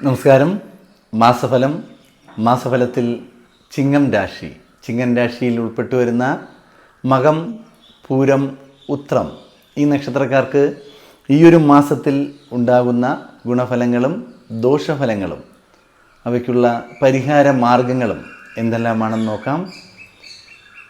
നമസ്കാരം. മാസഫലത്തിൽ ചിങ്ങം രാശിയിൽ ഉൾപ്പെട്ടു വരുന്ന മകം, പൂരം, ഉത്രം ഈ നക്ഷത്രക്കാർക്ക് ഈയൊരു മാസത്തിൽ ഉണ്ടാകുന്ന ഗുണഫലങ്ങളും ദോഷഫലങ്ങളും അവയ്ക്കുള്ള പരിഹാര മാർഗങ്ങളും എന്തെല്ലാമാണെന്ന് നോക്കാം.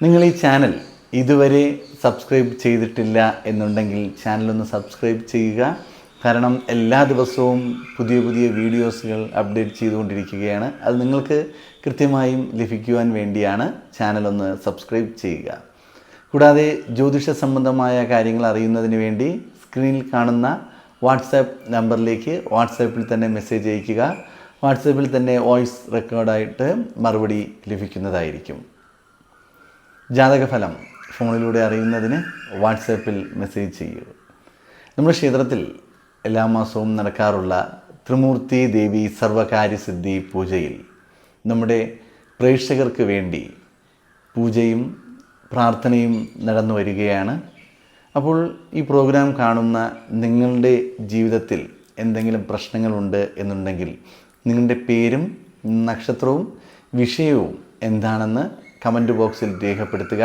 നിങ്ങൾ ഈ ചാനൽ ഇതുവരെ സബ്സ്ക്രൈബ് ചെയ്തിട്ടില്ല എന്നുണ്ടെങ്കിൽ ചാനലൊന്ന് സബ്സ്ക്രൈബ് ചെയ്യുക. കാരണം എല്ലാ ദിവസവും പുതിയ വീഡിയോസുകൾ അപ്ഡേറ്റ് ചെയ്തുകൊണ്ടിരിക്കുകയാണ്. അത് നിങ്ങൾക്ക് കൃത്യമായും ലഭിക്കുവാൻ വേണ്ടിയാണ് ചാനലൊന്ന് സബ്സ്ക്രൈബ് ചെയ്യുക. കൂടാതെ ജ്യോതിഷ സംബന്ധമായ കാര്യങ്ങൾ അറിയുന്നതിന് വേണ്ടി സ്ക്രീനിൽ കാണുന്ന വാട്സാപ്പ് നമ്പറിലേക്ക് വാട്സാപ്പിൽ തന്നെ മെസ്സേജ് അയയ്ക്കുക. വാട്സാപ്പിൽ തന്നെ വോയിസ് റെക്കോർഡായിട്ട് മറുപടി ലഭിക്കുന്നതായിരിക്കും. ജാതകഫലം ഫോണിലൂടെ അറിയുന്നതിന് വാട്സാപ്പിൽ മെസ്സേജ് ചെയ്യുക. നമ്മുടെ ക്ഷേത്രത്തിൽ എല്ലാ മാസവും നടക്കാറുള്ള ത്രിമൂർത്തി ദേവി സർവകാര്യസിദ്ധി പൂജയിൽ നമ്മുടെ പ്രേക്ഷകർക്ക് വേണ്ടി പൂജയും പ്രാർത്ഥനയും നടന്നു വരികയാണ്. അപ്പോൾ ഈ പ്രോഗ്രാം കാണുന്ന നിങ്ങളുടെ ജീവിതത്തിൽ എന്തെങ്കിലും പ്രശ്നങ്ങളുണ്ട് എന്നുണ്ടെങ്കിൽ നിങ്ങളുടെ പേരും നക്ഷത്രവും വിഷയവും എന്താണെന്ന് കമൻറ്റ് ബോക്സിൽ രേഖപ്പെടുത്തുക.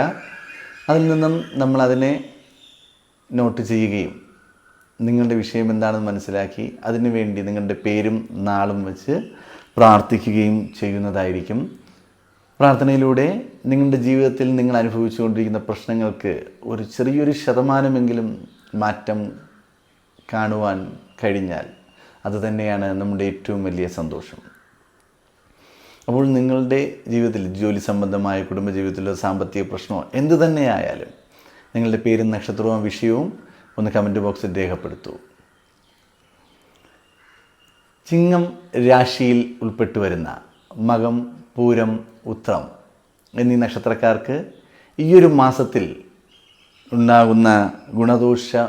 അതിൽ നിന്നും നമ്മളതിനെ നോട്ട് ചെയ്യുകയും നിങ്ങളുടെ വിഷയം എന്താണെന്ന് മനസ്സിലാക്കി അതിനു വേണ്ടി നിങ്ങളുടെ പേരും നാളും വെച്ച് പ്രാർത്ഥിക്കുകയും ചെയ്യുന്നതായിരിക്കും. പ്രാർത്ഥനയിലൂടെ നിങ്ങളുടെ ജീവിതത്തിൽ നിങ്ങൾ അനുഭവിച്ചുകൊണ്ടിരിക്കുന്ന പ്രശ്നങ്ങൾക്ക് ഒരു ചെറിയൊരു ശതമാനമെങ്കിലും മാറ്റം കാണുവാൻ കഴിഞ്ഞാൽ അതുതന്നെയാണ് നമ്മുടെ ഏറ്റവും വലിയ സന്തോഷം. അപ്പോൾ നിങ്ങളുടെ ജീവിതത്തിൽ ജോലി സംബന്ധമായ കുടുംബജീവിതത്തിലോ സാമ്പത്തിക പ്രശ്നമോ എന്തു തന്നെയായാലും നിങ്ങളുടെ പേരും നക്ഷത്രവും വിഷയവും ഒന്ന് കമൻറ്റ് ബോക്സിൽ രേഖപ്പെടുത്തൂ. ചിങ്ങം രാശിയിൽ ഉൾപ്പെട്ടു വരുന്ന മകം, പൂരം, ഉത്രം എന്നീ നക്ഷത്രക്കാർക്ക് ഈയൊരു മാസത്തിൽ ഉണ്ടാകുന്ന ഗുണദോഷ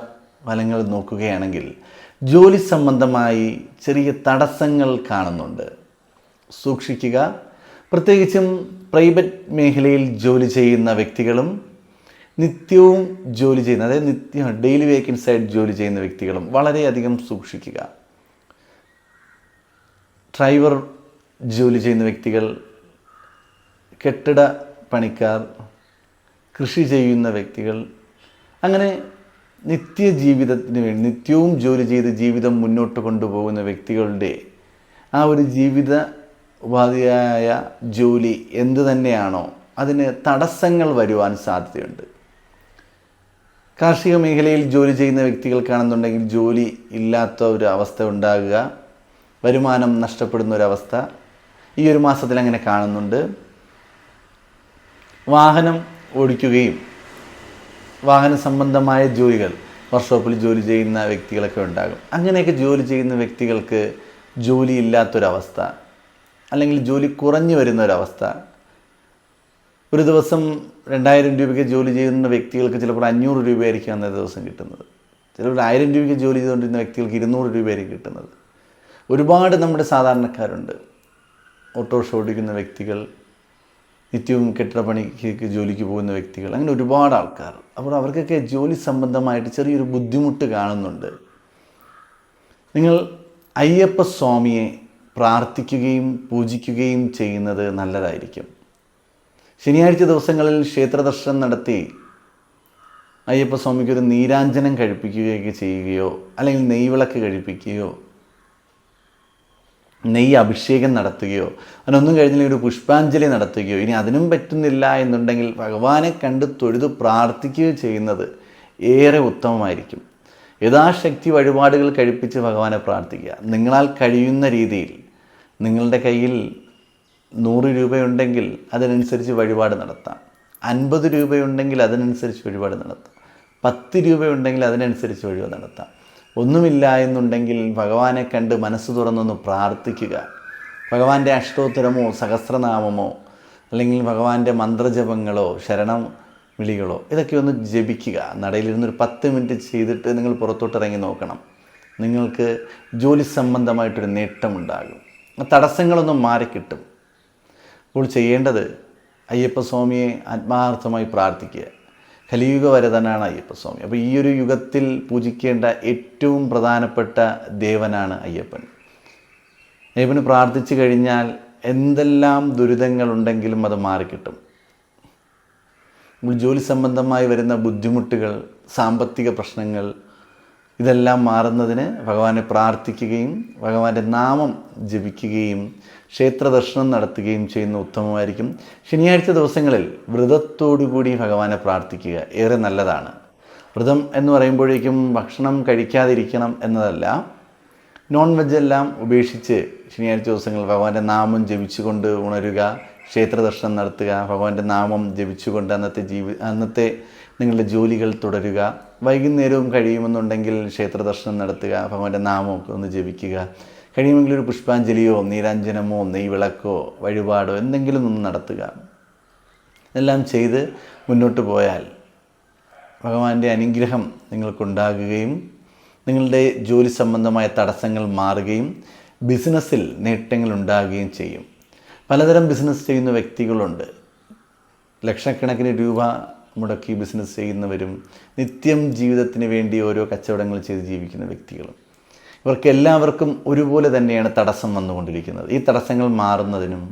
ഫലങ്ങൾ നോക്കുകയാണെങ്കിൽ ജോലി സംബന്ധമായി ചെറിയ തടസ്സങ്ങൾ കാണുന്നുണ്ട്. സൂക്ഷിക്കുക. പ്രത്യേകിച്ചും പ്രൈവറ്റ് മേഖലയിൽ ജോലി ചെയ്യുന്ന വ്യക്തികളും നിത്യവും ജോലി ചെയ്യുന്ന, അതായത് ഡെയിലി വേക്കൻസി ആയിട്ട് ജോലി ചെയ്യുന്ന വ്യക്തികളും വളരെയധികം സൂക്ഷിക്കുക. ഡ്രൈവർ ജോലി ചെയ്യുന്ന വ്യക്തികൾ, കെട്ടിട പണിക്കാർ, കൃഷി ചെയ്യുന്ന വ്യക്തികൾ, അങ്ങനെ നിത്യജീവിതത്തിന് വേണ്ടി നിത്യവും ജോലി ചെയ്ത് ജീവിതം മുന്നോട്ട് കൊണ്ടുപോകുന്ന വ്യക്തികളുടെ ആ ഒരു ജീവിത ഉപാധിയായ ജോലി എന്തു തന്നെയാണോ അതിന് തടസ്സങ്ങൾ വരുവാൻ സാധ്യതയുണ്ട്. കാർഷിക മേഖലയിൽ ജോലി ചെയ്യുന്ന വ്യക്തികൾക്കാണെന്നുണ്ടെങ്കിൽ ജോലി ഇല്ലാത്ത ഒരു അവസ്ഥ ഉണ്ടാകുക, വരുമാനം നഷ്ടപ്പെടുന്ന ഒരവസ്ഥ ഈ ഒരു മാസത്തിൽ അങ്ങനെ കാണുന്നുണ്ട്. വാഹനം ഓടിക്കുകയും വാഹന സംബന്ധമായ ജോലികൾ, വർക്ക്ഷോപ്പിൽ ജോലി ചെയ്യുന്ന വ്യക്തികളൊക്കെ ഉണ്ടാകും. അങ്ങനെയൊക്കെ ജോലി ചെയ്യുന്ന വ്യക്തികൾക്ക് ജോലി ഇല്ലാത്തൊരവസ്ഥ, അല്ലെങ്കിൽ ജോലി കുറഞ്ഞു വരുന്ന ഒരവസ്ഥ. ഒരു ദിവസം 2000 രൂപയ്ക്ക് ജോലി ചെയ്യുന്ന വ്യക്തികൾക്ക് ചിലപ്പോൾ 500 രൂപയായിരിക്കും അന്നേ ദിവസം കിട്ടുന്നത്. ചിലപ്പോൾ 1000 രൂപയ്ക്ക് ജോലി ചെയ്തുകൊണ്ടിരുന്ന വ്യക്തികൾക്ക് 200 രൂപയായിരിക്കും കിട്ടുന്നത്. ഒരുപാട് നമ്മുടെ സാധാരണക്കാരുണ്ട്. ഓട്ടോറിക്ഷ ഓടിക്കുന്ന വ്യക്തികൾ, നിത്യവും കെട്ടിടപ്പണിക്ക് ജോലിക്ക് പോകുന്ന വ്യക്തികൾ, അങ്ങനെ ഒരുപാട് ആൾക്കാർ. അപ്പോൾ അവർക്കൊക്കെ ജോലി സംബന്ധമായിട്ട് ചെറിയൊരു ബുദ്ധിമുട്ട് കാണുന്നുണ്ട്. നിങ്ങൾ അയ്യപ്പ സ്വാമിയെ പ്രാർത്ഥിക്കുകയും പൂജിക്കുകയും ചെയ്യുന്നത് നല്ലതായിരിക്കും. ശനിയാഴ്ച ദിവസങ്ങളിൽ ക്ഷേത്രദർശനം നടത്തി അയ്യപ്പസ്വാമിക്കൊരു നീരാഞ്ജനം കഴിപ്പിക്കുകയൊക്കെ ചെയ്യുകയോ, അല്ലെങ്കിൽ നെയ്വിളക്ക് കഴിപ്പിക്കുകയോ, നെയ്യ് അഭിഷേകം നടത്തുകയോ, അതിനൊന്നും കഴിഞ്ഞില്ലെങ്കിൽ ഒരു പുഷ്പാഞ്ജലി നടത്തുകയോ, ഇനി അതിനും പറ്റുന്നില്ല എന്നുണ്ടെങ്കിൽ ഭഗവാനെ കണ്ട് തൊഴുത് പ്രാർത്ഥിക്കുകയോ ചെയ്യുന്നത് ഏറെ ഉത്തമമായിരിക്കും. യഥാശക്തി വഴിപാടുകൾ കഴിപ്പിച്ച് ഭഗവാനെ പ്രാർത്ഥിക്കുക. നിങ്ങളാൽ കഴിയുന്ന രീതിയിൽ നിങ്ങളുടെ കയ്യിൽ 100 രൂപയുണ്ടെങ്കിൽ അതിനനുസരിച്ച് വഴിപാട് നടത്താം. 50 രൂപയുണ്ടെങ്കിൽ അതിനനുസരിച്ച് വഴിപാട് നടത്താം. 10 രൂപയുണ്ടെങ്കിൽ അതിനനുസരിച്ച് വഴിപാട് നടത്താം. ഒന്നുമില്ല എന്നുണ്ടെങ്കിൽ ഭഗവാനെ കണ്ട് മനസ്സ് തുറന്നൊന്ന് പ്രാർത്ഥിക്കുക. ഭഗവാന്റെ അഷ്ടോത്തരമോ സഹസ്രനാമമോ അല്ലെങ്കിൽ ഭഗവാന്റെ മന്ത്രജപങ്ങളോ ശരണം വിളികളോ ഇതൊക്കെ ഒന്ന് ജപിക്കുക. നടയിലിരുന്നൊരു 10 മിനിറ്റ് ചെയ്തിട്ട് നിങ്ങൾ പുറത്തോട്ടിറങ്ങി നോക്കണം. നിങ്ങൾക്ക് ജോലി സംബന്ധമായിട്ടൊരു നേട്ടമുണ്ടാകും. തടസ്സങ്ങളൊന്നും മാറിക്കിട്ടും. അപ്പോൾ ചെയ്യേണ്ടത് അയ്യപ്പസ്വാമിയെ ആത്മാർത്ഥമായി പ്രാർത്ഥിക്കുക. കലിയുഗ വരദനാണ് അയ്യപ്പസ്വാമി. അപ്പോൾ ഈ ഒരു യുഗത്തിൽ പൂജിക്കേണ്ട ഏറ്റവും പ്രധാനപ്പെട്ട ദേവനാണ് അയ്യപ്പൻ. അയ്യപ്പന് പ്രാർത്ഥിച്ചു കഴിഞ്ഞാൽ എന്തെല്ലാം ദുരിതങ്ങളുണ്ടെങ്കിലും അത് മാറിക്കിട്ടും. ജോലി സംബന്ധമായി വരുന്ന ബുദ്ധിമുട്ടുകൾ, സാമ്പത്തിക പ്രശ്നങ്ങൾ, ഇതെല്ലാം മാറുന്നതിന് ഭഗവാനെ പ്രാർത്ഥിക്കുകയും ഭഗവാന്റെ നാമം ജപിക്കുകയും ക്ഷേത്ര ദർശനം നടത്തുകയും ചെയ്യുന്ന ഉത്തമമായിരിക്കും. ശനിയാഴ്ച ദിവസങ്ങളിൽ വ്രതത്തോടുകൂടി ഭഗവാനെ പ്രാർത്ഥിക്കുക ഏറെ നല്ലതാണ്. വ്രതം എന്ന് പറയുമ്പോഴേക്കും ഭക്ഷണം കഴിക്കാതിരിക്കണം എന്നതല്ല. നോൺ വെജ് എല്ലാം ഉപേക്ഷിച്ച് ശനിയാഴ്ച ദിവസങ്ങളിൽ ഭഗവാന്റെ നാമം ജപിച്ചുകൊണ്ട് ഉണരുക, ക്ഷേത്ര ദർശനം നടത്തുക, ഭഗവാന്റെ നാമം ജപിച്ചുകൊണ്ട് അന്നത്തെ നിങ്ങളുടെ ജോലികൾ തുടരുക. വൈകുന്നേരവും കഴിയുമെന്നുണ്ടെങ്കിൽ ക്ഷേത്ര ദർശനം നടത്തുക, ഭഗവാന്റെ നാമമൊക്കെ ഒന്ന് ജപിക്കുക. കഴിയുമെങ്കിൽ ഒരു പുഷ്പാഞ്ജലിയോ നീരാഞ്ജനമോ നെയ്വിളക്കോ വഴിപാടോ എന്തെങ്കിലും ഒന്ന് നടത്തുക. എല്ലാം ചെയ്ത് മുന്നോട്ട് പോയാൽ ഭഗവാന്റെ അനുഗ്രഹം നിങ്ങൾക്കുണ്ടാകുകയും നിങ്ങളുടെ ജോലി സംബന്ധമായ തടസ്സങ്ങൾ മാറുകയും ബിസിനസ്സിൽ നേട്ടങ്ങൾ ഉണ്ടാകുകയും ചെയ്യും. പലതരം ബിസിനസ് ചെയ്യുന്ന വ്യക്തികളുണ്ട്. ലക്ഷക്കണക്കിന് രൂപ മുടക്കി ബിസിനസ് ചെയ്യുന്നവരും നിത്യം ജീവിതത്തിന് വേണ്ടി ഓരോ കച്ചവടങ്ങൾ ചെയ്ത് ജീവിക്കുന്ന വ്യക്തികളും. ഇവർക്കെല്ലാവർക്കും ഒരുപോലെ തന്നെയാണ് തടസ്സം വന്നുകൊണ്ടിരിക്കുന്നത്. ഈ തടസ്സങ്ങൾ മാറുന്നതിനും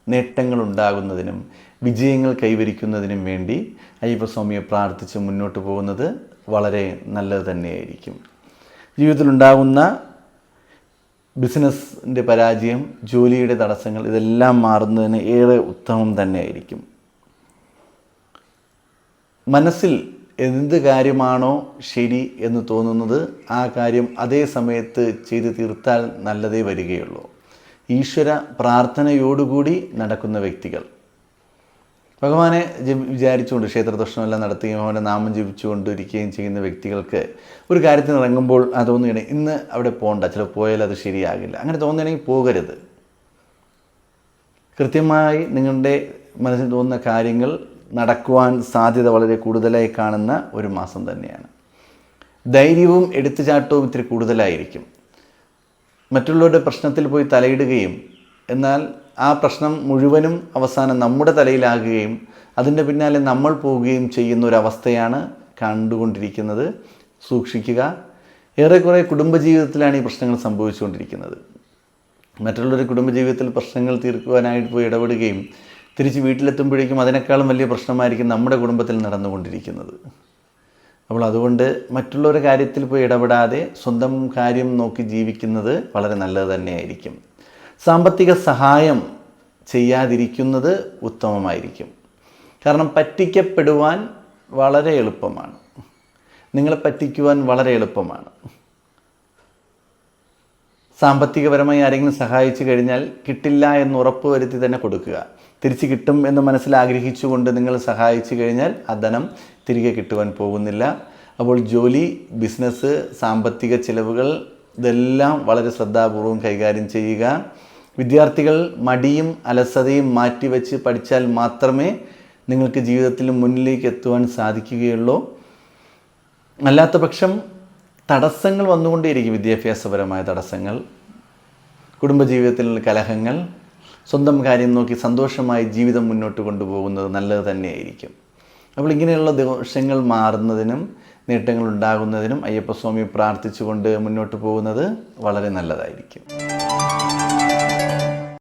നേട്ടങ്ങൾ ഉണ്ടാകുന്നതിനും വിജയങ്ങൾ കൈവരിക്കുന്നതിനും വേണ്ടി അയ്യപ്പസ്വാമിയെ പ്രാർത്ഥിച്ച് മുന്നോട്ട് പോകുന്നത് വളരെ നല്ലത് തന്നെയായിരിക്കും. ജീവിതത്തിലുണ്ടാകുന്ന ബിസിനസ്സിൻ്റെ പരാജയം, ജോലിയുടെ തടസ്സങ്ങൾ, ഇതെല്ലാം മാറുന്നതിന് ഏറെ ഉത്തമം തന്നെയായിരിക്കും. മനസ്സിൽ എന്ത് കാര്യമാണോ ശരി എന്ന് തോന്നുന്നത് ആ കാര്യം അതേ സമയത്ത് ചെയ്ത് തീർത്താൽ നല്ലതേ വരികയുള്ളൂ. ഈശ്വര പ്രാർത്ഥനയോടുകൂടി നടക്കുന്ന വ്യക്തികൾ, ഭഗവാനെ വിചാരിച്ചുകൊണ്ട് ക്ഷേത്രദർശനമെല്ലാം നടത്തുകയും ഭഗവാന്റെ നാമം ജപിച്ചുകൊണ്ടിരിക്കുകയും ചെയ്യുന്ന വ്യക്തികൾക്ക് ഒരു കാര്യത്തിന് ഇറങ്ങുമ്പോൾ അത് തോന്നുകയാണെങ്കിൽ ഇന്ന് അവിടെ പോകണ്ട, ചിലപ്പോൾ പോയാൽ അത് ശരിയാകില്ല, അങ്ങനെ തോന്നുകയാണെങ്കിൽ പോകരുത്. കൃത്യമായി നിങ്ങളുടെ മനസ്സിൽ തോന്നുന്ന കാര്യങ്ങൾ നടക്കുവാൻ സാധ്യത വളരെ കൂടുതലായി കാണുന്ന ഒരു മാസം തന്നെയാണ്. ധൈര്യവും എടുത്തുചാട്ടവും ഇത്തിരി കൂടുതലായിരിക്കും. മറ്റുള്ളവരുടെ പ്രശ്നത്തിൽ പോയി തലയിടുകയും എന്നാൽ ആ പ്രശ്നം മുഴുവനും അവസാനം നമ്മുടെ തലയിലാകുകയും അതിൻ്റെ പിന്നാലെ നമ്മൾ പോവുകയും ചെയ്യുന്ന ഒരവസ്ഥയാണ് കണ്ടുകൊണ്ടിരിക്കുന്നത്. സൂക്ഷിക്കുക. ഏറെക്കുറെ കുടുംബജീവിതത്തിലാണ് ഈ പ്രശ്നങ്ങൾ സംഭവിച്ചുകൊണ്ടിരിക്കുന്നത്. മറ്റുള്ളവരുടെ കുടുംബജീവിതത്തിൽ പ്രശ്നങ്ങൾ തീർക്കുവാനായിട്ട് പോയി ഇടപെടുകയും തിരിച്ച് വീട്ടിലെത്തുമ്പോഴേക്കും അതിനേക്കാളും വലിയ പ്രശ്നമായിരിക്കും നമ്മുടെ കുടുംബത്തിൽ നടന്നുകൊണ്ടിരിക്കുന്നത്. അപ്പോൾ അതുകൊണ്ട് മറ്റുള്ളവരുടെ കാര്യത്തിൽ പോയി ഇടപെടാതെ സ്വന്തം കാര്യം നോക്കി ജീവിക്കുന്നത് വളരെ നല്ലത് തന്നെയായിരിക്കും. സാമ്പത്തിക സഹായം ചെയ്യാതിരിക്കുന്നത് ഉത്തമമായിരിക്കും. കാരണം പറ്റിക്കപ്പെടുവാൻ വളരെ എളുപ്പമാണ്. നിങ്ങളെ പറ്റിക്കുവാൻ വളരെ എളുപ്പമാണ്. സാമ്പത്തികപരമായി ആരെങ്കിലും സഹായിച്ചു കഴിഞ്ഞാൽ കിട്ടില്ല എന്ന് ഉറപ്പ് വരുത്തി തന്നെ കൊടുക്കുക. തിരിച്ച് കിട്ടും എന്ന് മനസ്സിൽ ആഗ്രഹിച്ചുകൊണ്ട് നിങ്ങൾ സഹായിച്ചു കഴിഞ്ഞാൽ ആ ധനം തിരികെ കിട്ടുവാൻ പോകുന്നില്ല. അപ്പോൾ ജോലി, ബിസിനസ്, സാമ്പത്തിക ചിലവുകൾ ഇതെല്ലാം വളരെ ശ്രദ്ധാപൂർവം കൈകാര്യം ചെയ്യുക. വിദ്യാർത്ഥികൾ മടിയും അലസതയും മാറ്റിവെച്ച് പഠിച്ചാൽ മാത്രമേ നിങ്ങൾക്ക് ജീവിതത്തിൽ മുന്നിലേക്ക് എത്തുവാൻ സാധിക്കുകയുള്ളൂ. അല്ലാത്ത പക്ഷം തടസ്സങ്ങൾ വന്നുകൊണ്ടേയിരിക്കും. വിദ്യാഭ്യാസപരമായ തടസ്സങ്ങൾ, കുടുംബജീവിതത്തിലുള്ള കലഹങ്ങൾ. സ്വന്തം കാര്യം നോക്കി സന്തോഷമായി ജീവിതം മുന്നോട്ട് കൊണ്ടുപോകുന്നത് നല്ലത് തന്നെയായിരിക്കും. അപ്പോൾ ഇങ്ങനെയുള്ള ദോഷങ്ങൾ മാറുന്നതിനും നേട്ടങ്ങൾ ഉണ്ടാകുന്നതിനും അയ്യപ്പസ്വാമി പ്രാർത്ഥിച്ചുകൊണ്ട് മുന്നോട്ട് പോകുന്നത് വളരെ നല്ലതായിരിക്കും.